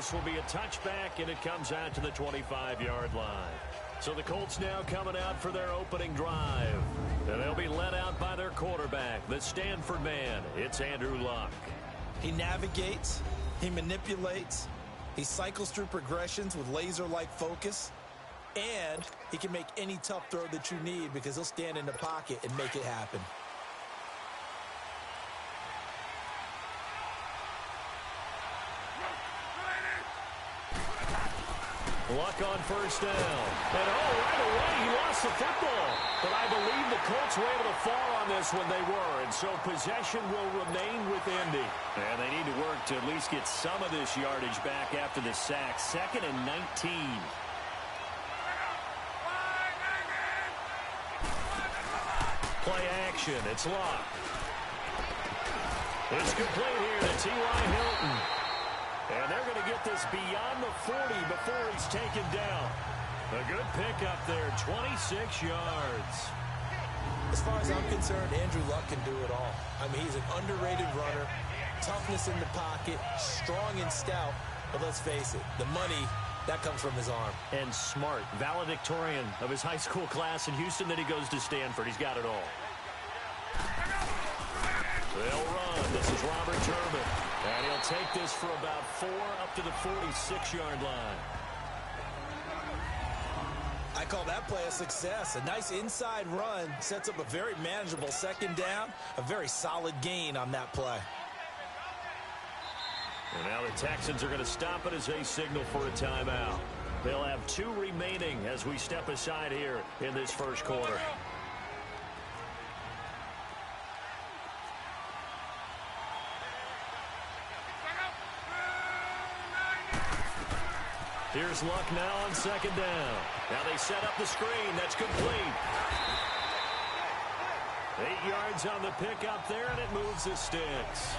this will be a touchback, and it comes out to the 25-yard line. So the Colts now coming out for their opening drive. And they'll be led out by their quarterback, the Stanford man. It's Andrew Luck. He navigates, he manipulates, he cycles through progressions with laser-like focus, and he can make any tough throw that you need because he'll stand in the pocket and make it happen. Luck on first down. And right away, he lost the football. But I believe the Colts were able to fall on this when they were. And so possession will remain with Indy. And they need to work to at least get some of this yardage back after the sack. 2nd and 19. Play action. It's Luck. It's complete here to T.Y. Hilton. And they're going to get this beyond the 40 before he's taken down. A good pickup there, 26 yards. As far as I'm concerned, Andrew Luck can do it all. I mean, he's an underrated runner, toughness in the pocket, strong and stout. But let's face it, the money, that comes from his arm. And smart, valedictorian of his high school class in Houston. Then he goes to Stanford. He's got it all. They'll run. This is Robert Turbin. And he'll take this for about 4 up to the 46-yard line. I call that play a success. A nice inside run sets up a very manageable second down. A very solid gain on that play. And now the Texans are going to stop it as they signal for a timeout. They'll have 2 remaining as we step aside here in this first quarter. Here's Luck now on second down. Now they set up the screen. That's complete. 8 yards on the pickup there, and it moves the sticks.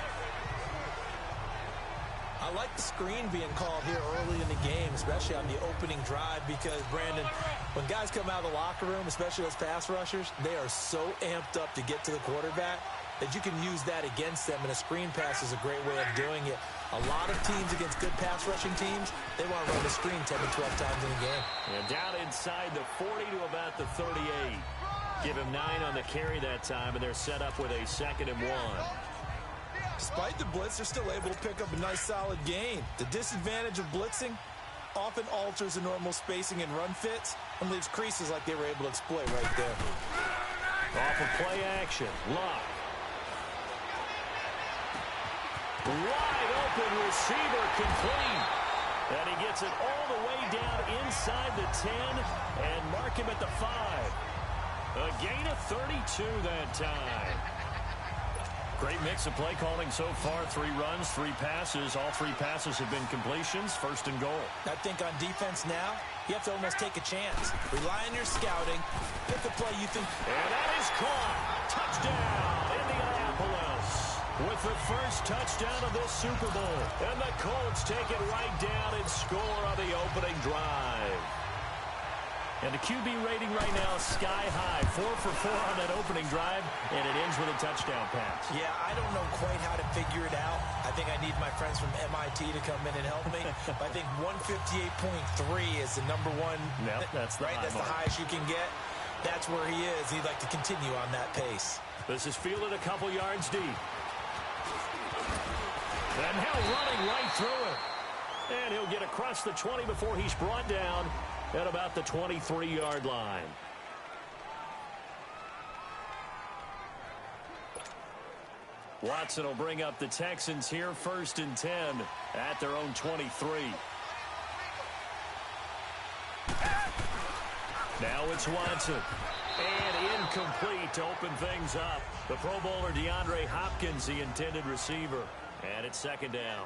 I like the screen being called here early in the game, especially on the opening drive, because, Brandon, when guys come out of the locker room, especially those pass rushers, they are so amped up to get to the quarterback that you can use that against them, and a screen pass is a great way of doing it. A lot of teams against good pass rushing teams, they want to run the screen 10 to 12 times in a game. And down inside the 40 to about the 38. Give him 9 on the carry that time, and they're set up with a 2nd and 1. Despite the blitz, they're still able to pick up a nice solid gain. The disadvantage of blitzing often alters the normal spacing and run fits and leaves creases like they were able to exploit right there. Off of play action, Luck. Wide open receiver complete. And he gets it all the way down inside the 10 and mark him at the 5. A gain of 32 that time. Great mix of play calling so far. 3 runs, 3 passes. All 3 passes have been completions. 1st and goal. I think on defense now, you have to almost take a chance. Rely on your scouting. Pick a play you think. And that is caught. Touchdown, Indianapolis. With the first touchdown of this Super Bowl. And the Colts take it right down and score on the opening drive. And the QB rating right now is sky high. 4 for 4 on that opening drive, and it ends with a touchdown pass. Yeah, I don't know quite how to figure it out. I think I need my friends from MIT to come in and help me. I think 158.3 is the number one. Yep, that's the right. That's the highest you can get. That's where he is. He'd like to continue on that pace. This is fielded a couple yards deep. And now running right through it. And he'll get across the 20 before he's brought down at about the 23-yard line. Watson will bring up the Texans here, 1st and 10 at their own 23. Now it's Watson. And incomplete to open things up. The Pro Bowler DeAndre Hopkins, the intended receiver. And it's 2nd down.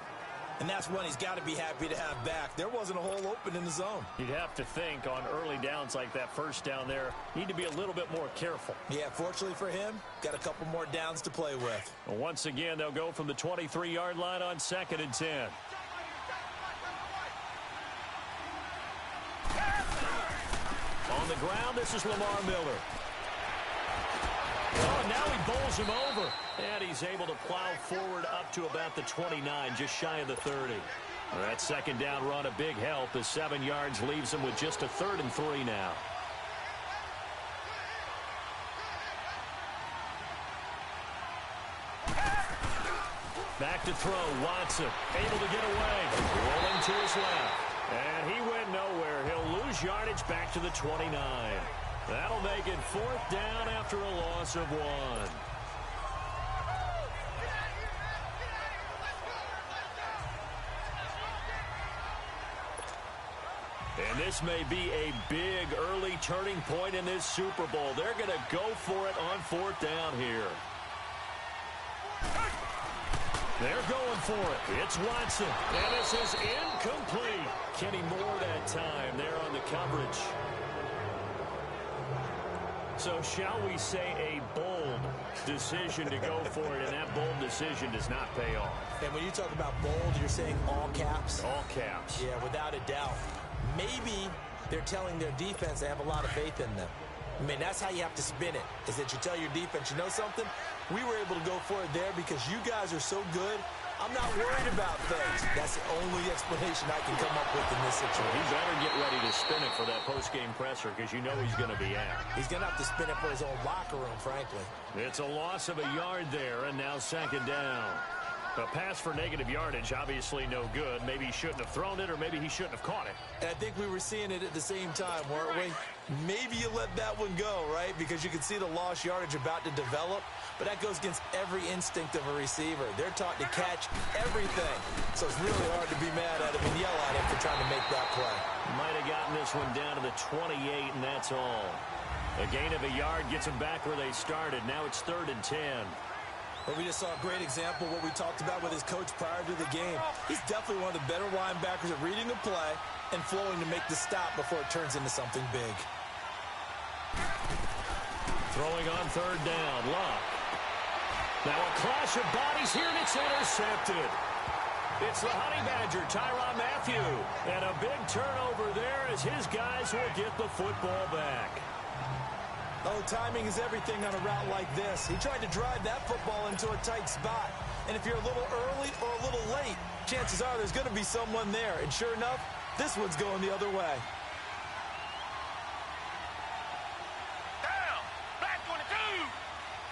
And that's one he's got to be happy to have back. There wasn't a hole open in the zone. You'd have to think on early downs like that, first down there, need to be a little bit more careful. Yeah, fortunately for him, got a couple more downs to play with. Well, once again, they'll go from the 23-yard line on 2nd and 10. On the ground, this is Lamar Miller. Oh, and now he bowls him over. And he's able to plow forward up to about the 29, just shy of the 30. That second down run a big help as 7 yards leaves him with just a 3rd and 3 now. Back to throw, Watson, able to get away, rolling to his left. And he went nowhere. He'll lose yardage back to the 29. That'll make it 4th down after a loss of 1. And this may be a big early turning point in this Super Bowl. They're going to go for it on 4th down here. They're going for it. It's Watson. And this is incomplete. Kenny Moore that time there on the coverage. So shall we say a bold decision to go for it, and that bold decision does not pay off. And when you talk about bold, you're saying all caps? All caps. Yeah, without a doubt. Maybe they're telling their defense they have a lot of faith in them. I mean, that's how you have to spin it, is that you tell your defense, you know something? We were able to go for it there because you guys are so good. I'm not worried about things. That's the only explanation I can come up with in this situation. He better get ready to spin it for that post-game presser because you know he's going to be out. He's going to have to spin it for his own locker room, frankly. It's a loss of a yard there, and now 2nd down. A pass for negative yardage, obviously no good. Maybe he shouldn't have thrown it, or maybe he shouldn't have caught it. And I think we were seeing it at the same time, weren't we? Maybe you let that one go, right? Because you can see the lost yardage about to develop. But that goes against every instinct of a receiver. They're taught to catch everything. So it's really hard to be mad at him and yell at him for trying to make that play. Might have gotten this one down to the 28, and that's all. A gain of a yard gets them back where they started. Now it's 3rd and 10. But we just saw a great example of what we talked about with his coach prior to the game. He's definitely one of the better linebackers at reading a play and flowing to make the stop before it turns into something big. Throwing on 3rd down, Luck. Now a clash of bodies here, and it's intercepted. It's the Honey Badger, Tyrann Mathieu. And a big turnover there as his guys will get the football back. Oh, timing is everything on a route like this. He tried to drive that football into a tight spot. And if you're a little early or a little late, chances are there's going to be someone there. And sure enough, this one's going the other way. Down! Black 22!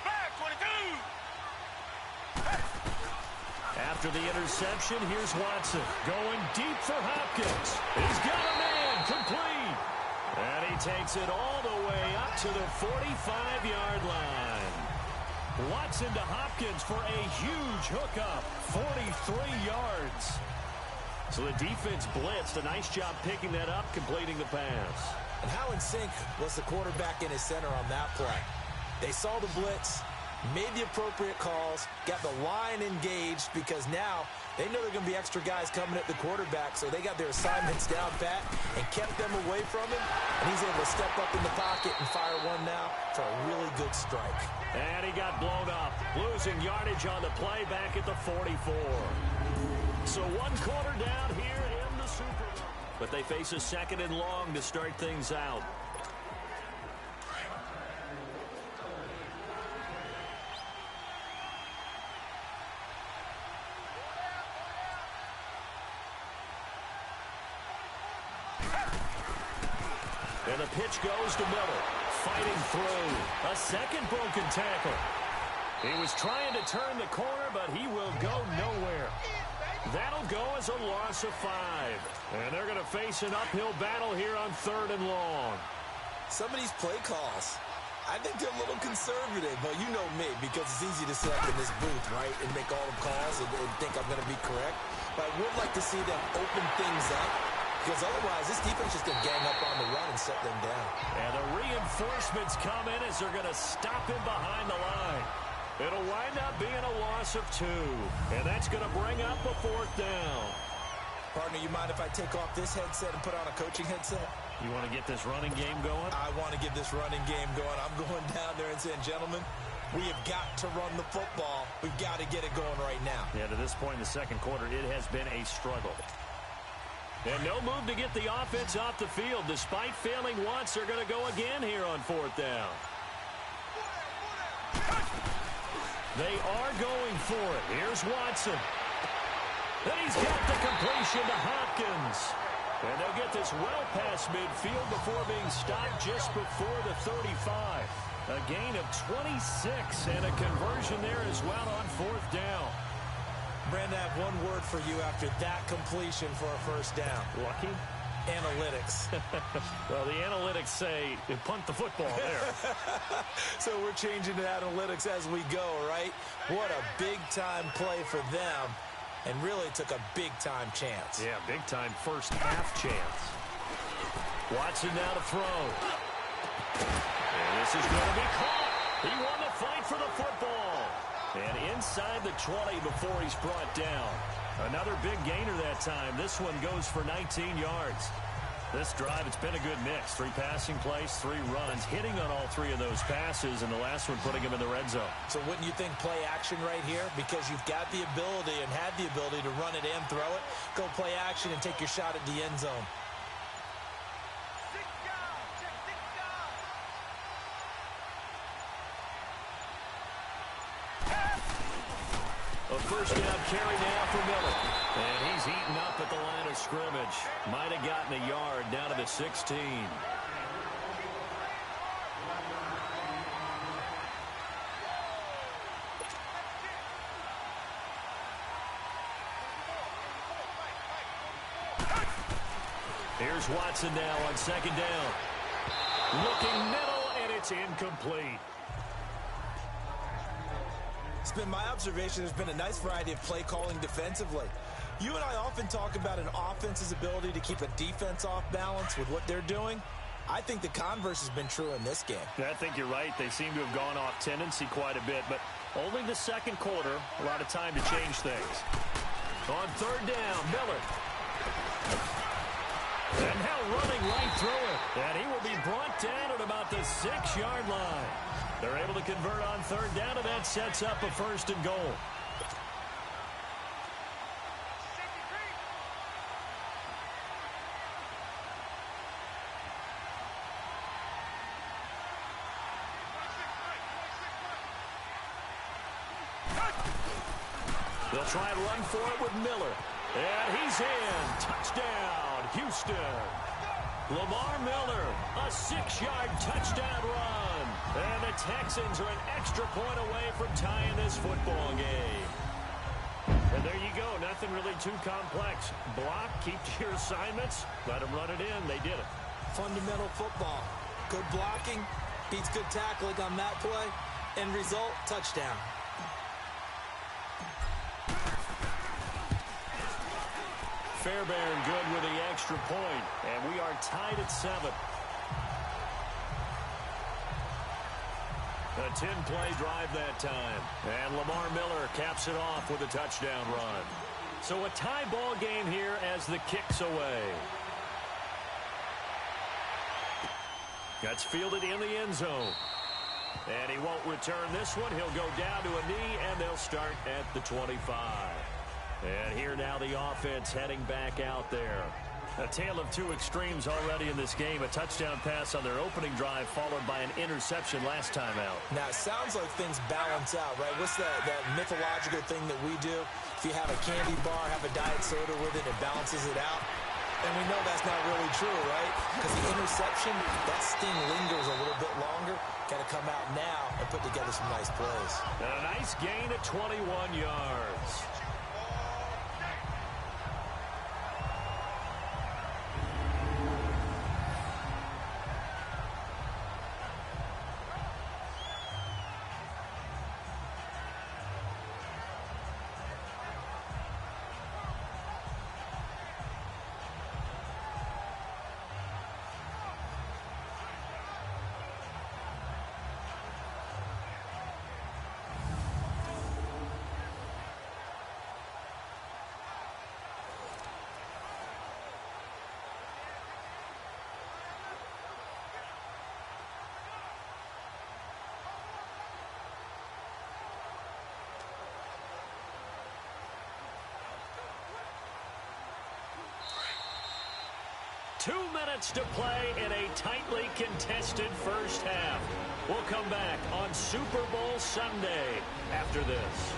Black 22! After the interception, here's Watson going deep for Hopkins. He's got a man, complete. And he takes it all the way up to the 45-yard line. Watson to Hopkins for a huge hookup, 43 yards. So the defense blitzed. A nice job picking that up, completing the pass. And how in sync was the quarterback and his center on that play? They saw the blitz, made the appropriate calls, got the line engaged because now they know there are going to be extra guys coming at the quarterback, so they got their assignments down pat and kept them away from him, and he's able to step up in the pocket and fire one now for a really good strike. And he got blown up, losing yardage on the play back at the 44. So 1 quarter down here in the Super Bowl. But they face a 2nd and long to start things out. And the pitch goes to Miller, fighting through. A second broken tackle. He was trying to turn the corner, but he will go nowhere. That'll go as a loss of 5. And they're going to face an uphill battle here on 3rd and long. Some of these play calls, I think they're a little conservative. But you know me, because it's easy to sit up in this booth, right, and make all the calls and think I'm going to be correct. But I would like to see them open things up. Because otherwise, this defense just going to gang up on the run and set them down. And the reinforcements come in as they're going to stop him behind the line. It'll wind up being a loss of 2. And that's going to bring up a 4th down. Partner, you mind if I take off this headset and put on a coaching headset? You want to get this running game going? I want to get this running game going. I'm going down there and saying, gentlemen, we have got to run the football. We've got to get it going right now. Yeah, to this point in the 2nd quarter, it has been a struggle. And no move to get the offense off the field. Despite failing once, they're going to go again here on 4th down. They are going for it. Here's Watson. And he's got the completion to Hopkins. And they'll get this well past midfield before being stopped just before the 35. A gain of 26 and a conversion there as well on fourth down. Brandon, I have one word for you after that completion for a first down. Lucky? Analytics. Well, the analytics say punt the football there. So we're changing to analytics as we go, right? What a big-time play for them. And really took a big-time chance. Yeah, big-time first half chance. Watson now to throw. And this is going to be caught. He won the fight for the football. And inside the 20 before he's brought down. Another big gainer that time. This one goes for 19 yards. This drive, it's been a good mix. 3 passing plays, 3 runs, hitting on all 3 of those passes, and the last one putting him in the red zone. So wouldn't you think play action right here? Because you've got the ability and had the ability to run it and throw it. Go play action and take your shot at the end zone. A first down carry now for Miller. And he's eaten up at the line of scrimmage. Might have gotten a yard down to the 16. Here's Watson now on second down. Looking middle, and it's incomplete. It's been my observation there's been a nice variety of play calling defensively. You and I often talk about an offense's ability to keep a defense off balance with what they're doing. I think the converse has been true in this game. I think you're right. They seem to have gone off tendency quite a bit, but only the second quarter, a lot of time to change things. On third down, Miller. And now running right through it. And he will be brought down at about the 6-yard line. They're able to convert on third down, and that sets up a first and goal. They'll try and run for it with Miller. And he's in. Touchdown, Houston. Lamar Miller, a 6-yard touchdown run. And the Texans are an extra point away from tying this football game. And there you go. Nothing really too complex. Block, keep to your assignments, let them run it in. They did it. Fundamental football. Good blocking, beats good tackling on that play. End result, touchdown. Fairbairn good with the extra point, and we are tied at 7. A 10-play drive that time, and Lamar Miller caps it off with a touchdown run. So a tie ball game here as the kick's away. That's fielded in the end zone. And he won't return this one. He'll go down to a knee, and they'll start at the 25. And here now the offense heading back out there. A tale of 2 extremes already in this game. A touchdown pass on their opening drive followed by an interception last time out. Now, it sounds like things balance out, right? What's that mythological thing that we do? If you have a candy bar, have a diet soda with it, it balances it out. And we know that's not really true, right? Because the interception, that sting lingers a little bit longer. Got to come out now and put together some nice plays. And a nice gain at 21 yards. Two minutes to play in a tightly contested first half. We'll come back on Super Bowl Sunday after this.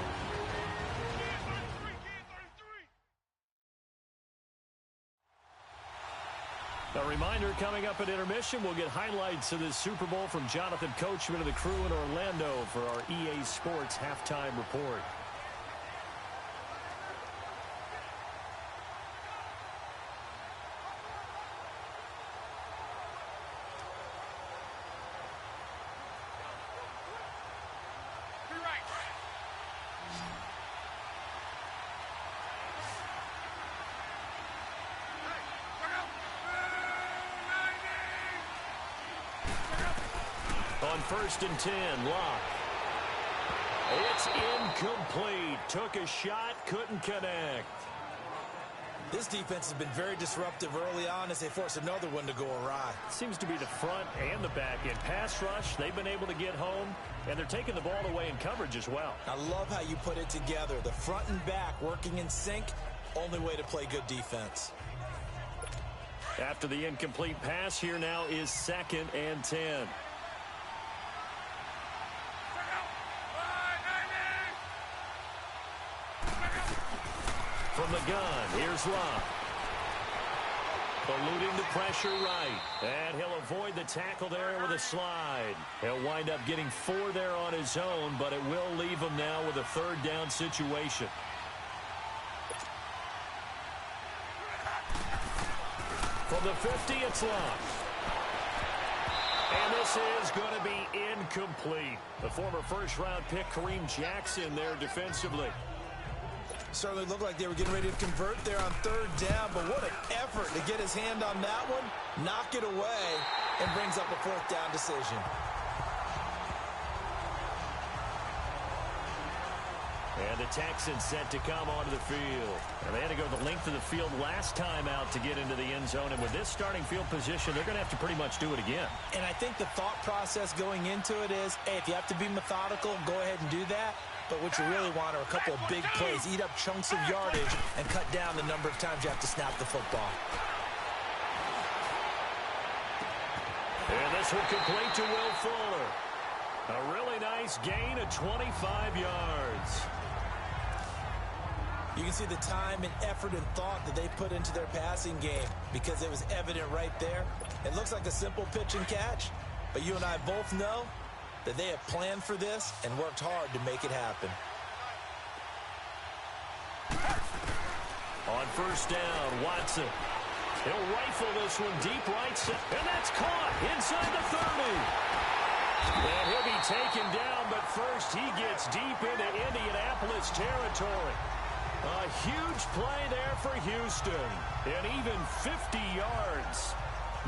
A reminder, coming up at intermission, we'll get highlights of this Super Bowl from Jonathan Coachman and the crew in Orlando for our EA Sports halftime report. On 1st and 10, Locke. It's incomplete. Took a shot, couldn't connect. This defense has been very disruptive early on as they force another one to go awry. Seems to be the front and the back end. Pass rush, they've been able to get home, and they're taking the ball away in coverage as well. I love how you put it together. The front and back working in sync, only way to play good defense. After the incomplete pass, here now is 2nd and 10. From the gun, here's Locke. Eluding the pressure right. And he'll avoid the tackle there with a slide. He'll wind up getting 4 there on his own, but it will leave him now with a 3rd down situation. From the 50, it's Locke. And this is going to be incomplete. The former first-round pick, Kareem Jackson, there defensively. Certainly looked like they were getting ready to convert there on 3rd down, but what an effort to get his hand on that one, knock it away, and brings up a 4th down decision. And the Texans set to come onto the field. And they had to go the length of the field last time out to get into the end zone. And with this starting field position, they're going to have to pretty much do it again. And I think the thought process going into it is, hey, if you have to be methodical, go ahead and do that. But what you really want are a couple of big plays, eat up chunks of yardage, and cut down the number of times you have to snap the football. And this will complete to Will Fuller. A really nice gain of 25 yards. You can see the time and effort and thought that they put into their passing game because it was evident right there. It looks like a simple pitch and catch, but you and I both know that they have planned for this and worked hard to make it happen. On 1st down, Watson. He'll rifle this one deep right side, and that's caught inside the 30. And he'll be taken down, but first he gets deep into Indianapolis territory. A huge play there for Houston, and even 50 yards.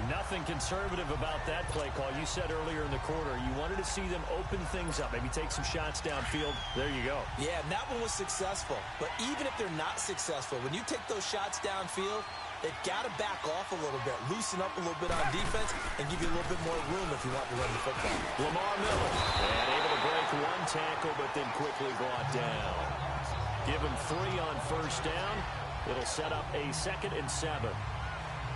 Nothing conservative about that play call. You said earlier in the quarter you wanted to see them open things up, maybe take some shots downfield. There you go. Yeah, and that one was successful. But even if they're not successful, when you take those shots downfield, they've got to back off a little bit, loosen up a little bit on defense, and give you a little bit more room if you want to run the football. Lamar Miller, and able to break 1 tackle, but then quickly brought down. Give him 3 on 1st down. It'll set up a 2nd and 7.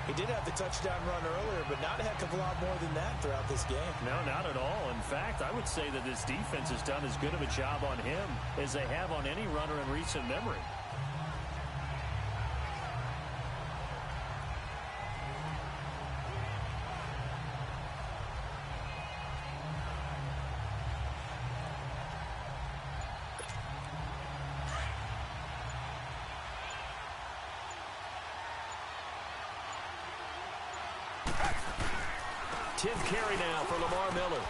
He did have the touchdown run earlier, but not a heck of a lot more than that throughout this game. No, not at all. In fact, I would say that this defense has done as good of a job on him as they have on any runner in recent memory. Tenth carry now for Lamar Miller.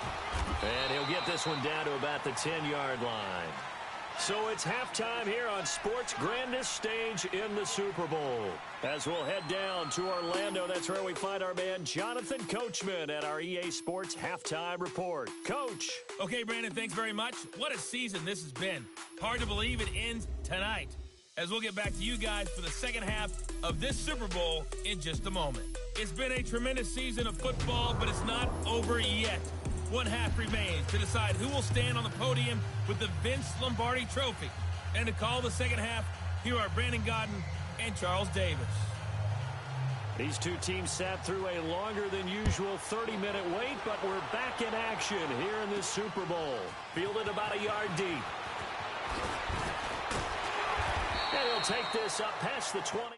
And he'll get this one down to about the 10-yard line. So it's halftime here on sports' grandest stage in the Super Bowl. As we'll head down to Orlando, that's where we find our man Jonathan Coachman at our EA Sports Halftime Report. Coach. Okay, Brandon, thanks very much. What a season this has been. Hard to believe it ends tonight, as we'll get back to you guys for the second half of this Super Bowl in just a moment. It's been a tremendous season of football, but it's not over yet. One half remains to decide who will stand on the podium with the Vince Lombardi Trophy. And to call the second half, here are Brandon Godden and Charles Davis. These two teams sat through a longer than usual 30-minute wait, but we're back in action here in this Super Bowl. Fielded about a yard deep. And he'll take this up past the 20.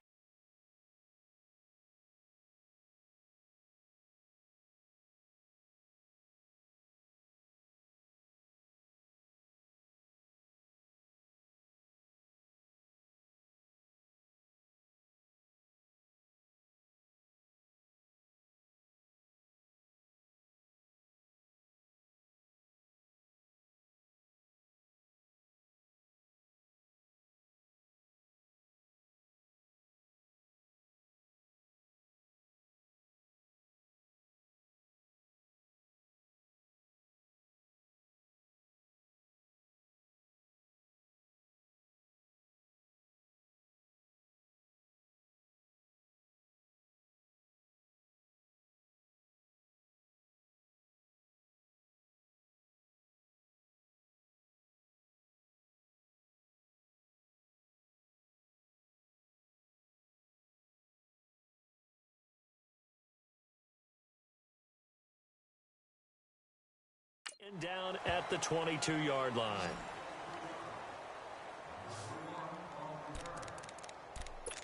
And down at the 22-yard line.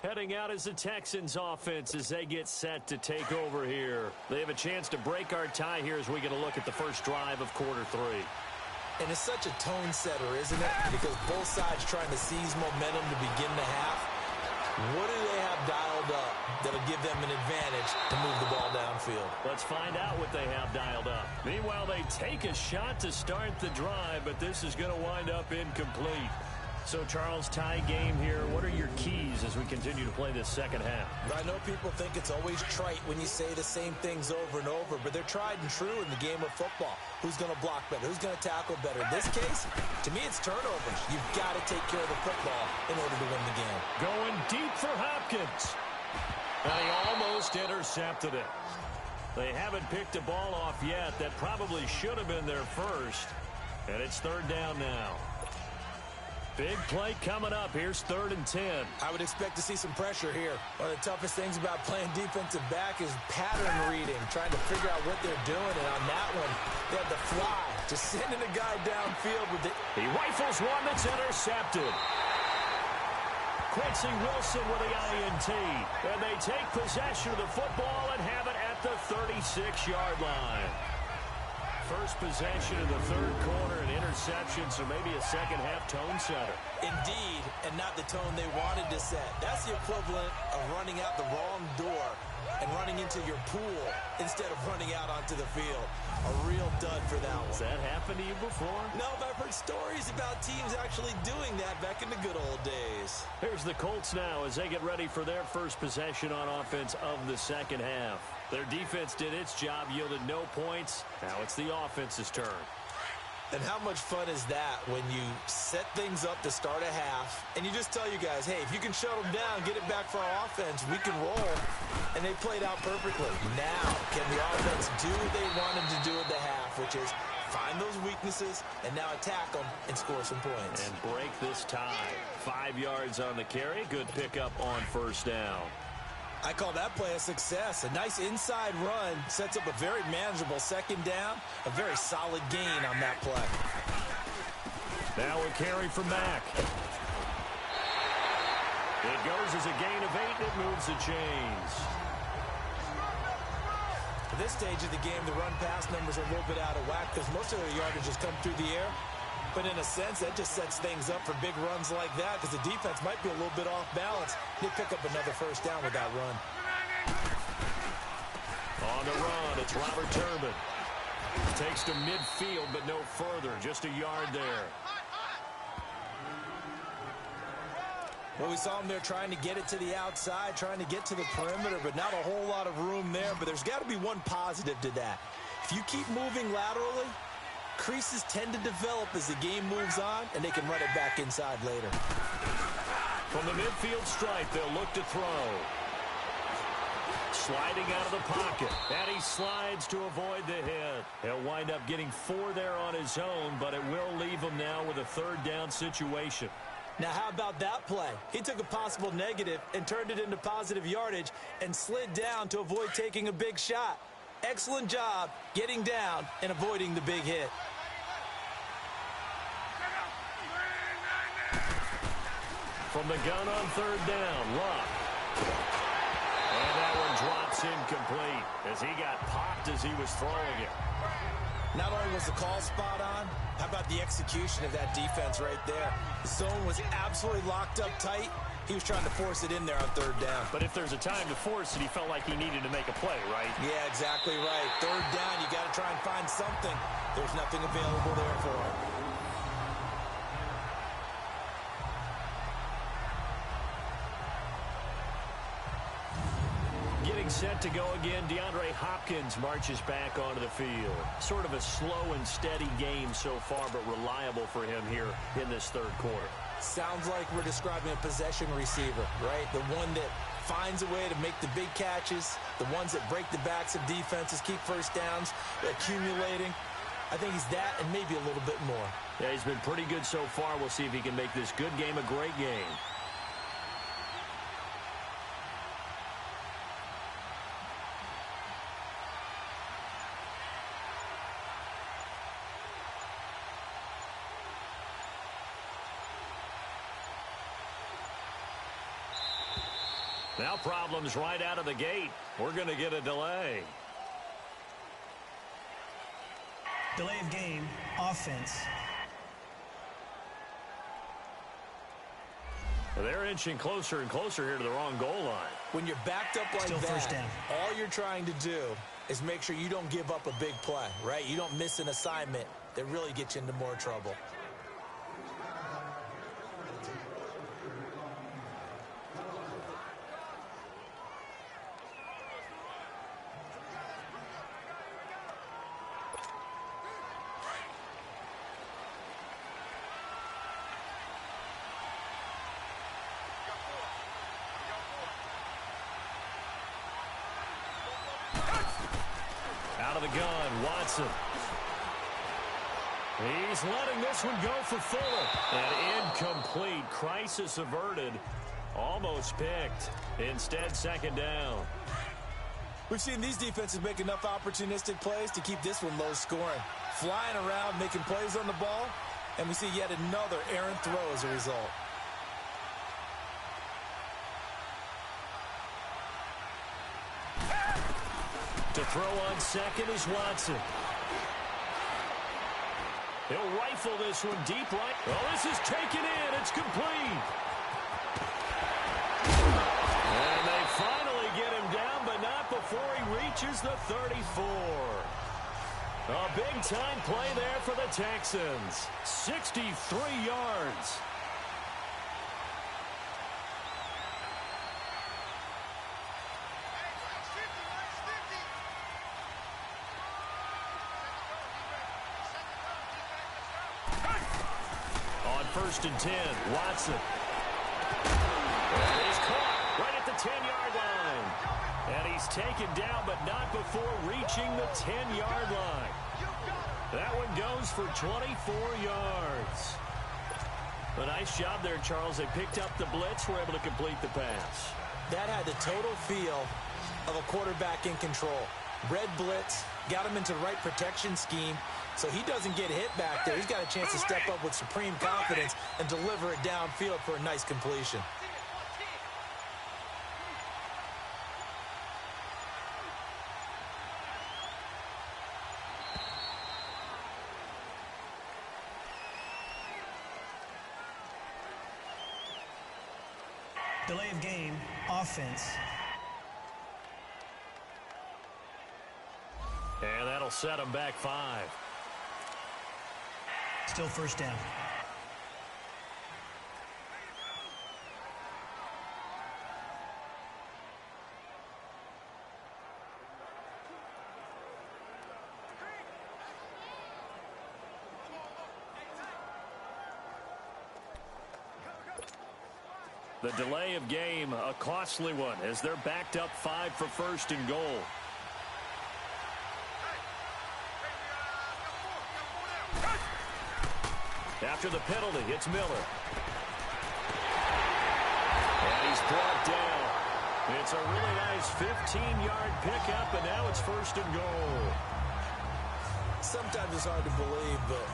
Heading out is the Texans offense as they get set to take over here. They have a chance to break our tie here as we get a look at the first drive of quarter 3. And it's such a tone setter, isn't it? Because both sides trying to seize momentum to begin the half. What do they have dialed up that'll give them an advantage to move the ball downfield? Let's find out what they have dialed up. Meanwhile, they take a shot to start the drive, but this is going to wind up incomplete. So, Charles, tie game here. What are your keys as we continue to play this second half? I know people think it's always trite when you say the same things over and over, but they're tried and true in the game of football. Who's going to block better? Who's going to tackle better? In this case, to me, it's turnovers. You've got to take care of the football in order to win the game. Going deep for Hopkins. And he almost intercepted it. They haven't picked a ball off yet. That probably should have been their first. And it's third down now. Big play coming up. Here's 3rd and 10. I would expect to see some pressure here. One of the toughest things about playing defensive back is pattern reading, trying to figure out what they're doing. And on that one, they had the fly, just sending a guy downfield with it. He rifles one that's intercepted. Quincy Wilson with the INT. And they take possession of the football and have it at the 36-yard line. First possession of the third quarter, an interception, so maybe a second-half tone setter. Indeed, and not the tone they wanted to set. That's the equivalent of running out the wrong door and running into your pool instead of running out onto the field. A real dud for that one. Has that happened to you before? No, but I've heard stories about teams actually doing that back in the good old days. Here's the Colts now as they get ready for their first possession on offense of the second half. Their defense did its job, yielded no points. Now it's the offense's turn. And how much fun is that when you set things up to start a half and you just tell you guys, hey, if you can shut them down, get it back for our offense, we can roll. And they played out perfectly. Now, can the offense do what they wanted to do at the half, which is find those weaknesses and now attack them and score some points. And break this tie. 5 yards on the carry. Good pickup on first down. I call that play a success. A nice inside run sets up a very manageable second down. A very solid gain on that play. Now a carry from Mack. It goes as a gain of 8. It moves the chains. At this stage of the game, the run-pass numbers are a little bit out of whack because most of their yardage has come through the air. But in a sense, that just sets things up for big runs like that because the defense might be a little bit off balance. They pick up another first down with that run. On the run, it's Robert Turbin. Takes to midfield, but no further. Just a yard there. Well, we saw him there trying to get it to the outside, trying to get to the perimeter, but not a whole lot of room there. But there's got to be one positive to that. If you keep moving laterally, creases tend to develop as the game moves on, and they can run it back inside later. From the midfield stripe, they'll look to throw. Sliding out of the pocket, and he slides to avoid the hit. He'll wind up getting 4 there on his own, but it will leave him now with a third down situation. Now, how about that play? He took a possible negative and turned it into positive yardage and slid down to avoid taking a big shot. Excellent job getting down and avoiding the big hit. From the gun on third down, Luck. And that one drops incomplete as he got popped as he was throwing it. Not only was the call spot on, how about the execution of that defense right there? The zone was absolutely locked up tight. He was trying to force it in there on third down. But if there's a time to force it, he felt like he needed to make a play, right? Yeah, exactly right. Third down, you got to try and find something. There's nothing available there for him. Getting set to go again, DeAndre Hopkins marches back onto the field. Sort of a slow and steady game so far, but reliable for him here in this third quarter. Sounds like we're describing a possession receiver, right? The one that finds a way to make the big catches, the ones that break the backs of defenses, keep first downs, accumulating. I think he's that and maybe a little bit more. Yeah, he's been pretty good so far. We'll see if he can make this good game a great game. Now problems right out of the gate. We're going to get a delay. Delay of game, offense. They're inching closer and closer here to the wrong goal line. When you're backed up like Still that, first down. all you're trying to do is make sure you don't give up a big play, right? You don't miss an assignment that really gets you into more trouble. Out of the gun, Watson. He's letting this one go for Fuller. And incomplete. Crisis averted. Almost picked. Instead, second down. We've seen these defenses make enough opportunistic plays to keep this one low scoring. Flying around, making plays on the ball, and we see yet another errant throw as a result. To throw on second is Watson. He'll rifle this one deep right. Oh, this is taken in. It's complete. And they finally get him down, but not before he reaches the 34. A big-time play there for the Texans. 63 yards. On 1st and 10, Watson. And he's caught right at the 10-yard line. And he's taken down, but not before reaching the 10-yard line. That one goes for 24 yards. A nice job there, Charles. They picked up the blitz, were able to complete the pass. That had the total feel of a quarterback in control. Red blitz, got him into the right protection scheme, so he doesn't get hit back there. He's got a chance to step up with supreme confidence and deliver it downfield for a nice completion. Delay of game, offense. And that'll set them back 5. Still first down. The delay of game, a costly one, as they're backed up 5 for 1st and goal. After the penalty, it's Miller. And he's brought down. It's a really nice 15-yard pickup, and now it's 1st and goal. Sometimes it's hard to believe, but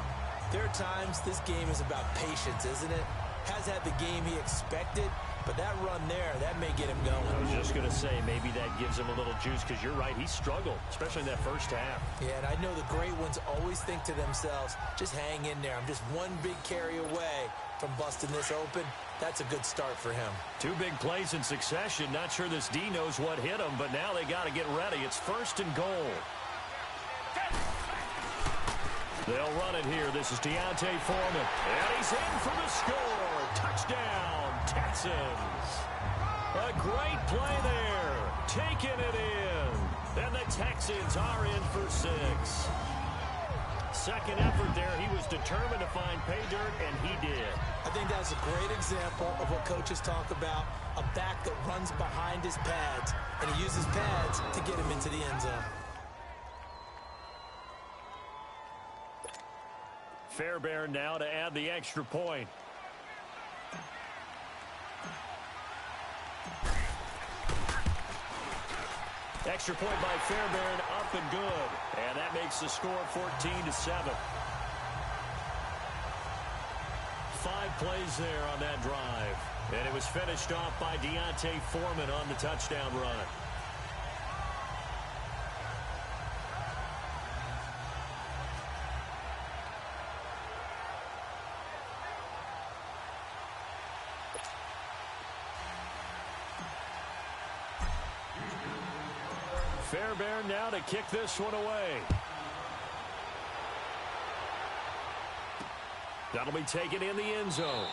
there are times this game is about patience, isn't it? Has had the game he expected, but that run there, that may get him going. I was just going to say, maybe that gives him a little juice, because you're right, he struggled, especially in that first half. Yeah, and I know the great ones always think to themselves, just hang in there. I'm just one big carry away from busting this open. That's a good start for him. 2 big plays in succession. Not sure this D knows what hit him, but now they got to get ready. It's 1st and goal. They'll run it here. This is Deontay Foreman. And he's in for the score. Touchdown, Texans. A great play there. Taking it in. And the Texans are in for 6. Second effort there. He was determined to find pay dirt, and he did. I think that's a great example of what coaches talk about, a back that runs behind his pads, and he uses pads to get him into the end zone. Fairbairn now to add the extra point. Extra point by Fairbairn, up and good. And that makes the score 14-7. 5 plays there on that drive. And it was finished off by Deontay Foreman on the touchdown run. Fairbairn now to kick this one away. That'll be taken in the end zone.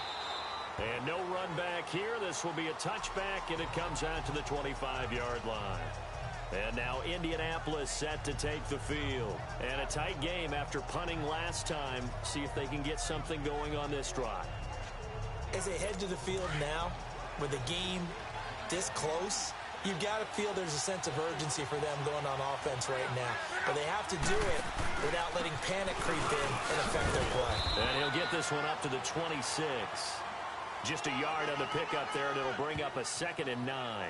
And no run back here. This will be a touchback, and it comes out to the 25-yard line. And now Indianapolis set to take the field. And a tight game after punting last time. See if they can get something going on this drive. As they head to the field now, with the game this close, you've got to feel there's a sense of urgency for them going on offense right now. But they have to do it without letting panic creep in and affect their play. And he'll get this one up to the 26. Just a yard on the pickup there, and it'll bring up a 2nd and 9.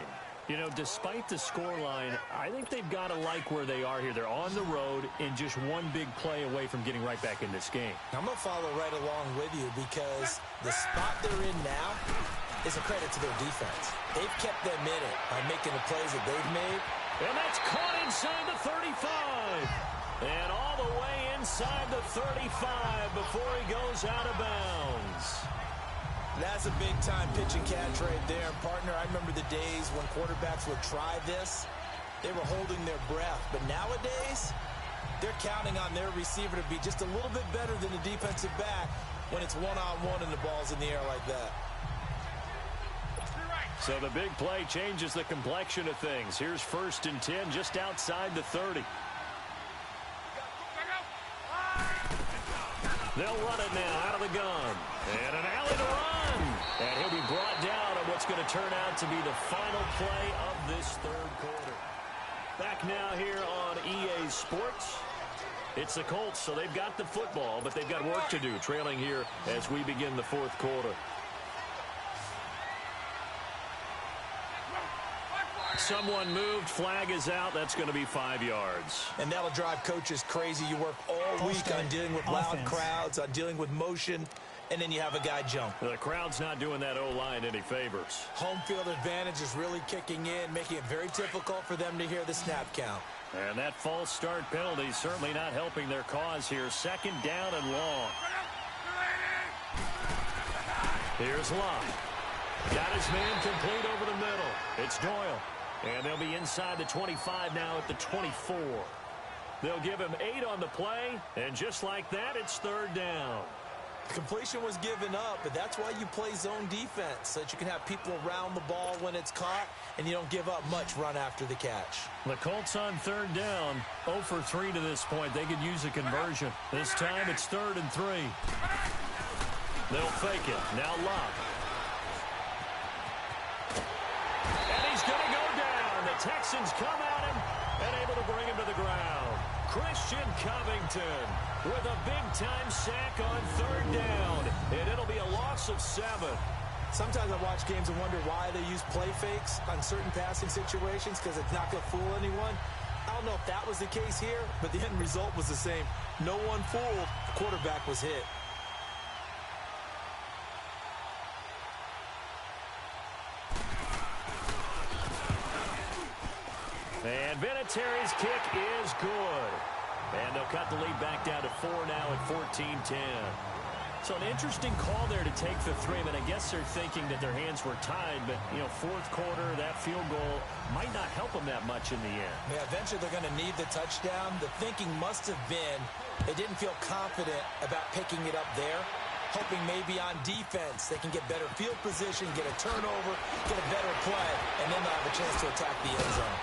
You know, despite the scoreline, I think they've got to like where they are here. They're on the road and just one big play away from getting right back in this game. I'm going to follow right along with you because the spot they're in now is a credit to their defense. They've kept them in it by making the plays that they've made. And that's caught inside the 35. And all the way inside the 35 before he goes out of bounds. That's a big-time pitch and catch right there. And, partner, I remember the days when quarterbacks would try this. They were holding their breath. But nowadays, they're counting on their receiver to be just a little bit better than the defensive back when it's one-on-one and the ball's in the air like that. So the big play changes the complexion of things. Here's 1st and 10 just outside the 30. They'll run it now out of the gun. And an alley to run. And he'll be brought down on what's going to turn out to be the final play of this 3rd quarter. Back now here on EA Sports. It's the Colts, so they've got the football, but they've got work to do, trailing here as we begin the 4th quarter. Someone moved. Flag is out. That's going to be 5 yards. And that'll drive coaches crazy. You work all week on dealing with loud crowds, on dealing with motion, and then you have a guy jump. The crowd's not doing that O-line any favors. Home field advantage is really kicking in, making it very difficult for them to hear the snap count. And that false start penalty certainly not helping their cause here. 2nd down and long. Here's Locke. Got his man complete over the middle. It's Doyle. And they'll be inside the 25 now at the 24. They'll give him 8 on the play, and just like that, it's 3rd down. Completion was given up, but that's why you play zone defense, so that you can have people around the ball when it's caught, and you don't give up much run after the catch. The Colts on 3rd down, 0 for 3 to this point. They could use a conversion. This time it's 3rd and 3. They'll fake it. Now Locke. And he's going to go down. The Texans come at him and able to bring him to the ground. Christian Covington with a big-time sack on 3rd down. And it'll be a loss of 7. Sometimes I watch games and wonder why they use play fakes on certain passing situations because it's not going to fool anyone. I don't know if that was the case here, but the end result was the same. No one fooled. The quarterback was hit. And Vinatieri's kick is good. And they'll cut the lead back down to 4 now at 14-10. So an interesting call there to take the 3. I mean, I guess they're thinking that their hands were tied, but, you know, 4th quarter, that field goal might not help them that much in the end. Yeah, eventually they're going to need the touchdown. The thinking must have been they didn't feel confident about picking it up there, hoping maybe on defense they can get better field position, get a turnover, get a better play, and then they'll have a chance to attack the end zone.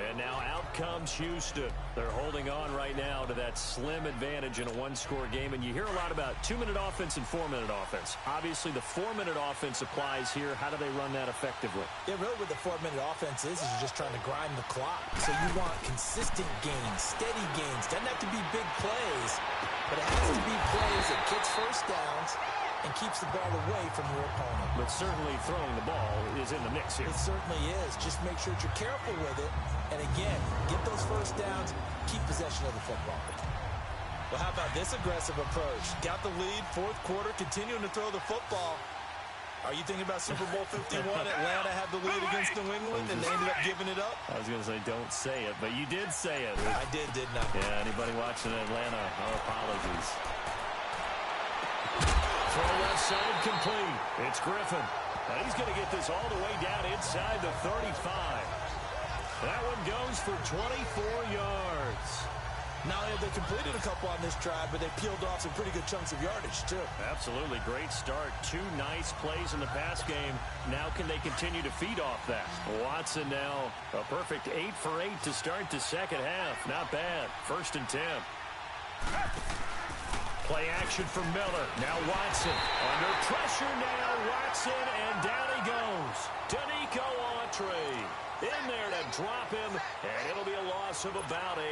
And now out comes Houston. They're holding on right now to that slim advantage in a 1-score game. And you hear a lot about 2-minute offense and 4-minute offense. Obviously, the 4-minute offense applies here. How do they run that effectively? Yeah, really what the 4-minute offense is you're just trying to grind the clock. So you want consistent gains, steady gains. Doesn't have to be big plays, but it has to be plays that gets first downs and keeps the ball away from your opponent. But certainly throwing the ball is in the mix here. It certainly is. Just make sure that you're careful with it. And again, get those first downs, keep possession of the football. Well, how about this aggressive approach? Got the lead, fourth quarter, continuing to throw the football. Are you thinking about Super Bowl 51? Atlanta had the lead against New England, and they ended up giving it up? I was going to say, don't say it, but you did say it. I did, didn't I? Yeah, anybody watching Atlanta, our apologies. Throw left side complete. It's Griffin. And he's going to get this all the way down inside the 35. That one goes for 24 yards. Not only have they completed a couple on this drive, but they peeled off some pretty good chunks of yardage, too. Absolutely. Great start. Two nice plays in the pass game. Now can they continue to feed off that? Watson now a perfect 8 for 8 to start the second half. Not bad. 1st and 10. Play action from Miller. Now Watson. Under pressure now. Watson, and down he goes. Danico Autry in there to drop him, and it'll be a loss of about 8.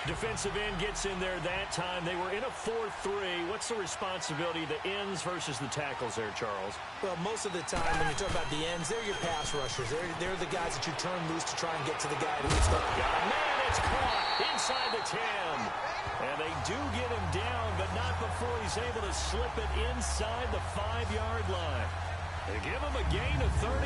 Defensive end gets in there that time. They were in a 4-3. What's the responsibility of the ends versus the tackles there, Charles? Well, most of the time when you talk about the ends, they're your pass rushers. They're the guys that you turn loose to try and get to the guy who's the... Man, it's caught inside the 10. And they do get him down, but not before he's able to slip it inside the 5-yard line. They give him a gain of 38.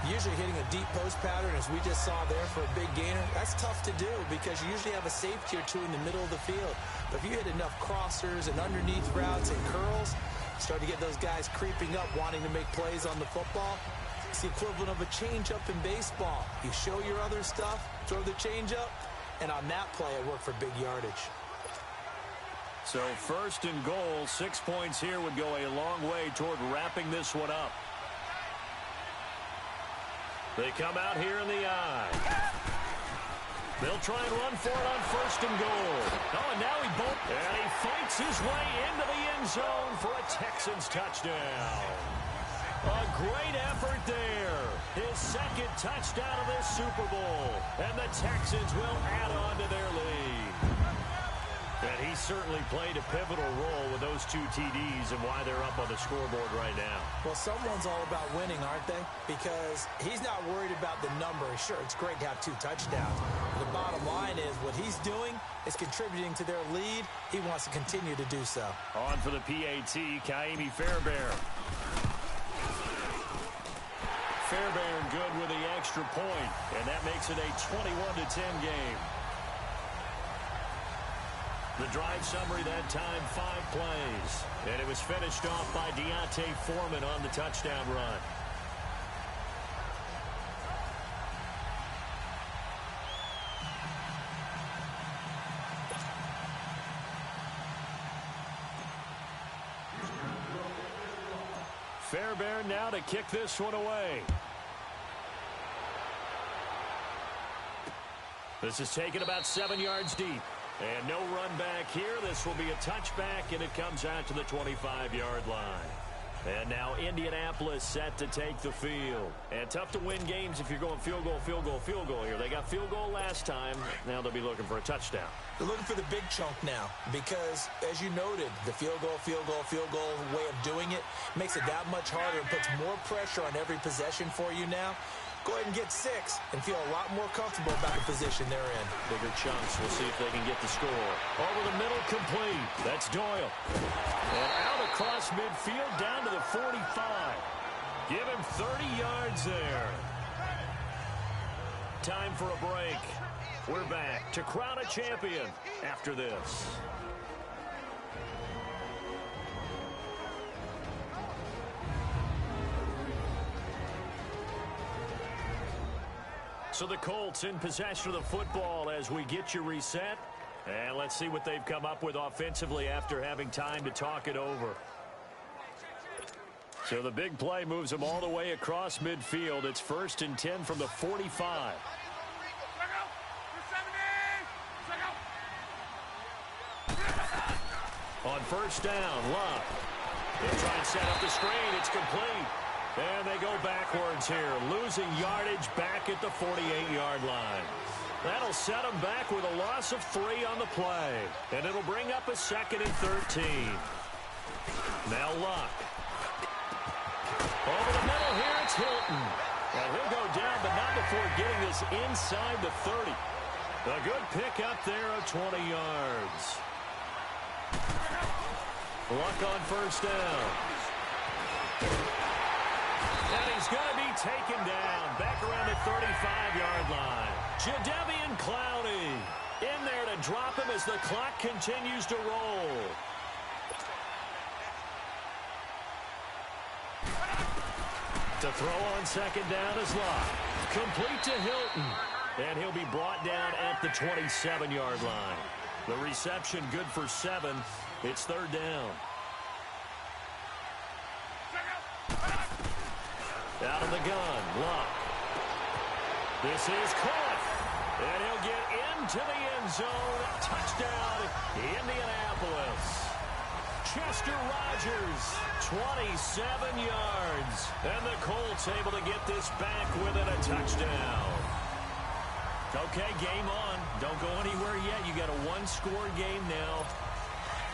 Usually hitting a deep post pattern, as we just saw there for a big gainer, that's tough to do because you usually have a safety or two in the middle of the field. But if you hit enough crossers and underneath routes and curls, start to get those guys creeping up, wanting to make plays on the football. It's the equivalent of a changeup in baseball. You show your other stuff, throw the changeup, and on that play, it worked for big yardage. So 1st and goal, 6 points here would go a long way toward wrapping this one up. They come out here in the eye. They'll try and run for it on 1st and goal. Oh, and now and he fights his way into the end zone for a Texans touchdown. A great effort there. His 2nd touchdown of this Super Bowl. And the Texans will add on to their lead. And he certainly played a pivotal role with those 2 TDs and why they're up on the scoreboard right now. Well, someone's all about winning, aren't they? Because he's not worried about the number. Sure, it's great to have 2 touchdowns. But the bottom line is what he's doing is contributing to their lead. He wants to continue to do so. On for the PAT, Kaimi Fairbairn. Fairbairn good with the extra point, and that makes it a 21-10 game. The drive summary that time, 5 plays. And it was finished off by Deontay Foreman on the touchdown run. Fairbairn now to kick this one away. This is taken about 7 yards deep. And no run back here. This will be a touchback, and it comes out to the 25-yard line. And now Indianapolis set to take the field. And tough to win games if you're going field goal, field goal, field goal here. They got field goal last time. Now they'll be looking for a touchdown. They're looking for the big chunk now because, as you noted, the field goal way of doing it makes it that much harder and puts more pressure on every possession for you now. Go ahead and get 6 and feel a lot more comfortable about the position they're in. Bigger chunks. We'll see if they can get the score. Over the middle, complete. That's Doyle. And out across midfield, down to the 45. Give him 30 yards there. Time for a break. We're back to crown a champion after this. So the Colts in possession of the football as we get you reset. And let's see what they've come up with offensively after having time to talk it over. So the big play moves them all the way across midfield. It's 1st and 10 from the 45. On 1st down, Love. They try and set up the screen. It's complete. And they go backwards here, losing yardage back at the 48-yard line. That'll set them back with a loss of 3 on the play. And it'll bring up a 2nd and 13. Now Luck. Over the middle here, it's Hilton. Well, he'll go down, but not before getting this inside the 30. A good pick up there of 20 yards. Luck on first down. And he's going to be taken down back around the 35-yard line. Jadeveon Clowney in there to drop him as the clock continues to roll. To throw on second down is Luck. Complete to Hilton. And he'll be brought down at the 27-yard line. The reception good for 7. It's third down. Out of the gun, Luck. This is caught. And he'll get into the end zone. Touchdown, Indianapolis. Chester Rogers, 27 yards. And the Colts able to get this back within a touchdown. Okay, game on. Don't go anywhere yet. You got a one-score game now.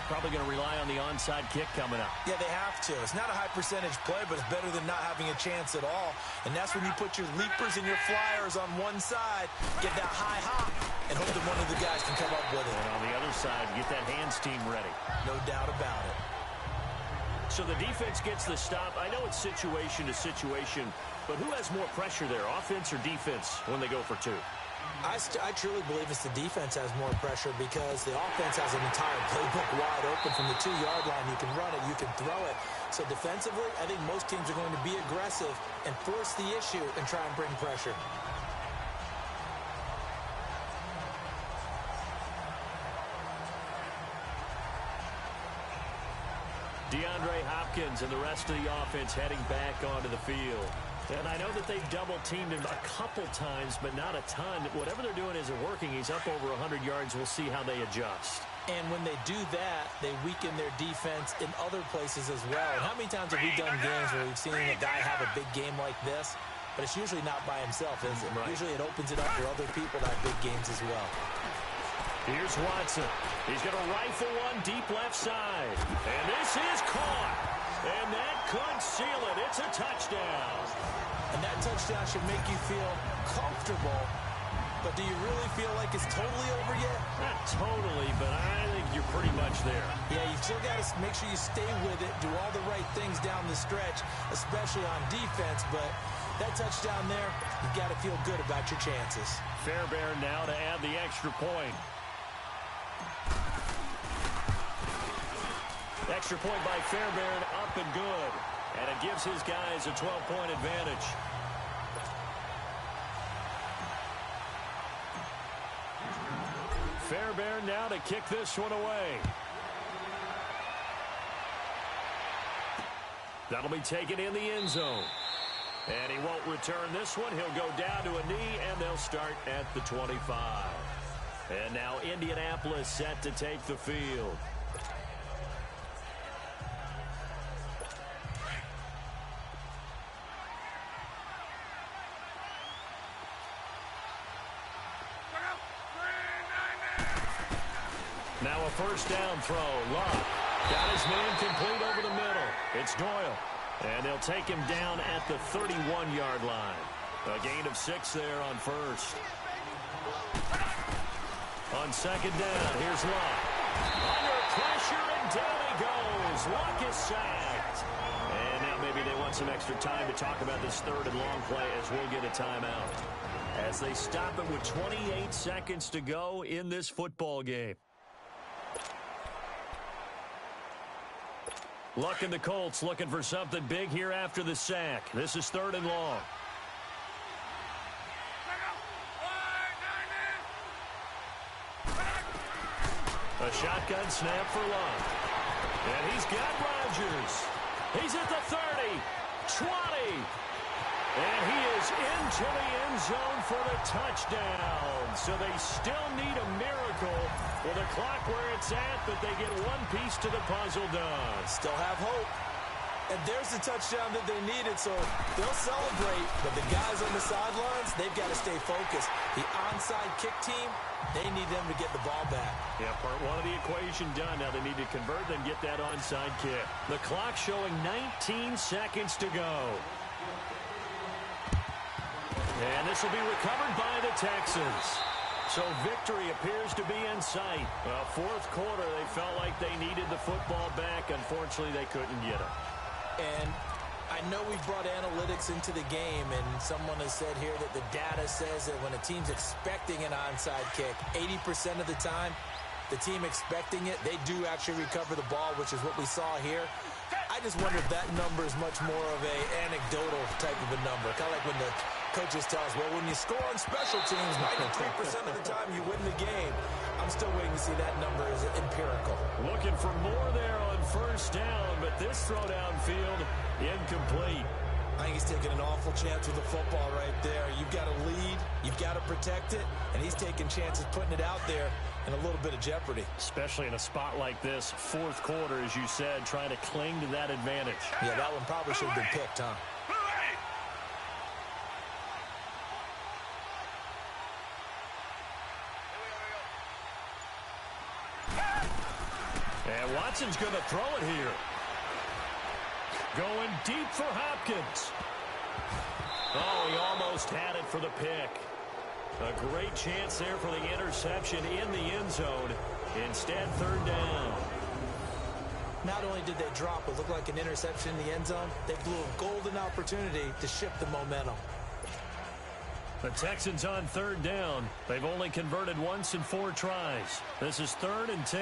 Probably going to rely on the onside kick coming up. Yeah, they have to. It's not a high-percentage play, but it's better than not having a chance at all. And that's when you put your leapers and your flyers on one side, get that high hop, and hope that one of the guys can come up with it. And on the other side, get that hands team ready. No doubt about it. So the defense gets the stop. I know it's situation to situation, but who has more pressure there, offense or defense, when they go for 2? I truly believe it's the defense has more pressure because the offense has an entire playbook wide open from the 2-yard line. You can run it, you can throw it. So defensively, I think most teams are going to be aggressive and force the issue and try and bring pressure. DeAndre Hopkins and the rest of the offense heading back onto the field. And I know that they've double-teamed him a couple times, but not a ton. Whatever they're doing isn't working. He's up over 100 yards. We'll see how they adjust. And when they do that, they weaken their defense in other places as well. And how many times have we done games where we've seen a guy have a big game like this? But it's usually not by himself, is it? Right. Usually it opens it up for other people to have big games as well. Here's Watson. He's going to rifle one deep left side. And this is caught. And that could seal it. It's a touchdown. And that touchdown should make you feel comfortable. But do you really feel like it's totally over yet? Not totally, but I think you're pretty much there. Yeah, you still got to make sure you stay with it, do all the right things down the stretch, especially on defense. But that touchdown there, you've got to feel good about your chances. Fairbairn now to add the extra point. Extra point by Fairbairn, up and good. And it gives his guys a 12-point advantage. Fairbairn now to kick this one away. That'll be taken in the end zone. And he won't return this one. He'll go down to a knee, and they'll start at the 25. And now Indianapolis set to take the field. Now a first down throw. Luck got his man complete over the middle. It's Doyle. And they'll take him down at the 31-yard line. A gain of 6 there on first. On second down, here's Luck. Under pressure, and down he goes. Luck is sacked. And now maybe they want some extra time to talk about this third and long play as we'll get a timeout. As they stop it with 28 seconds to go in this football game. Luck and the Colts looking for something big here after the sack. This is third and long. A shotgun snap for Luck. And he's got Rodgers. He's at the 30, 20. And he is into the end zone for the touchdown. So they still need a miracle with the clock where it's at, but they get one piece to the puzzle done. Still have hope. And there's the touchdown that they needed, so they'll celebrate. But the guys on the sidelines, they've got to stay focused. The onside kick team, they need them to get the ball back. Yeah, part one of the equation done. Now they need to convert, then get that onside kick. The clock showing 19 seconds to go. And this will be recovered by the Texans. So victory appears to be in sight. Well, fourth quarter, they felt like they needed the football back. Unfortunately, they couldn't get it. And I know we've brought analytics into the game, and someone has said here that the data says that when a team's expecting an onside kick, 80% of the time, the team expecting it, they do actually recover the ball, which is what we saw here. I just wonder if that number is much more of a anecdotal type of a number. Kind of like when the coaches tell us, well, when you score on special teams, 93% of the time you win the game. I'm still waiting to see that number is empirical. Looking for more there on first down, but this throw downfield incomplete. I think he's taking an awful chance with the football right there. You've got to lead, you've got to protect it, and he's taking chances putting it out there in a little bit of jeopardy. Especially in a spot like this, fourth quarter, as you said, trying to cling to that advantage. Yeah, that one probably should have been picked, huh? And Watson's going to throw it here. Going deep for Hopkins. Oh, he almost had it for the pick. A great chance there for the interception in the end zone. Instead, third down. Not only did they drop what looked like an interception in the end zone, they blew a golden opportunity to shift the momentum. The Texans on third down. They've only converted once in 4 tries. This is 3rd and 10.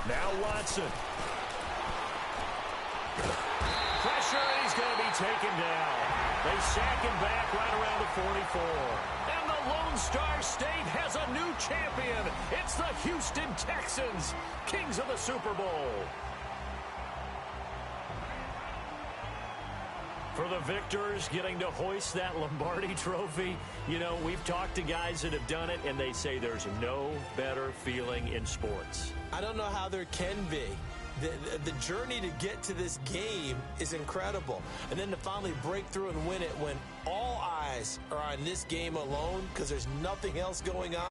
Now Watson. Pressure, and he's going to be taken down. They sack him back right around the 44. And the Lone Star State has a new champion. It's the Houston Texans, kings of the Super Bowl. For the victors, getting to hoist that Lombardi trophy, you know, we've talked to guys that have done it, and they say there's no better feeling in sports. I don't know how there can be. The journey to get to this game is incredible. And then to finally break through and win it when all eyes are on this game alone because there's nothing else going on.